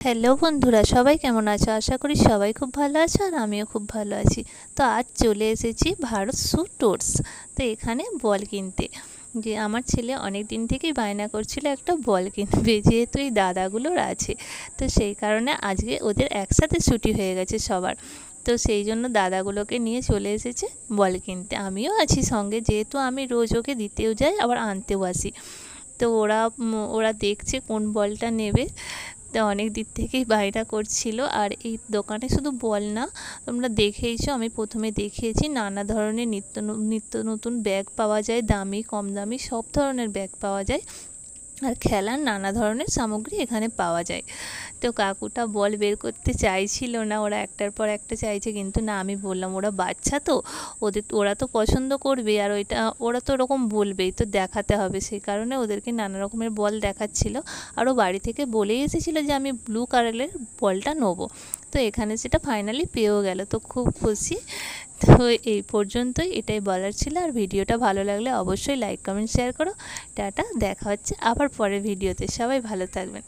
Hello বন্ধুরা, সবাই কেমন আছো? আশা করি সবাই খুব ভালো আছো আর আমিও খুব ভালো আছি। তো আজ চলে এসেছি ভারত সু টোর্স। তো এখানে বল কিনতে, যে আমার ছেলে অনেক দিন থেকেই বায়না করছিল একটা বল কিনবে, যেহেতু এই দাদাগুলোর আছে। তো সেই কারণে আজকে ওদের একসাথে ছুটি হয়ে গেছে সবার। তো সেই জন্য দাদাগুলোকে নিয়ে চলে এসেছে বল কিনতে। আমিও আছি সঙ্গে, যেহেতু আমি রোজ ওকে দিতেও যাই আবার আনতেও আসি। তো ওরা দেখছে কোন বলটা নেবে। তো অনেক দিক থেকেই বায়না করছিল। আর এই দোকানে শুধু বল না, তোমরা দেখেইছো, আমি প্রথমে দেখিয়েছি নানা ধরনের নিত্য নতুন ব্যাগ পাওয়া যায়, দামি কম দামি সব ধরনের ব্যাগ পাওয়া যায়। আর খেলার নানা ধরনের সামগ্রী এখানে পাওয়া যায়। তো কাকুটা বল বের করতে চাইছিল না, ওরা একটার পর একটা চাইছে, কিন্তু না, আমি বললাম ওরা বাচ্চা তো, ওরা তো পছন্দ করবে, আর ওরা তো ওরকম বলবেই, তো দেখাতে হবে। সেই কারণে ওদেরকে নানা রকমের বল দেখাচ্ছিল। আর ও বাড়ি থেকে বলেই এসেছিলো যে আমি ব্লু কালারের বলটা নেবো। তো এখানে সেটা ফাইনালি পেয়েও গেল, তো খুব খুশি। তো এই পর্যন্তই, এটাই বলার ছিল। আর ভিডিওটা ভালো লাগলে অবশ্যই লাইক কমেন্ট শেয়ার করো। টাটা, দেখা হচ্ছে আবার পরের ভিডিওতে। সবাই ভালো থাকবেন।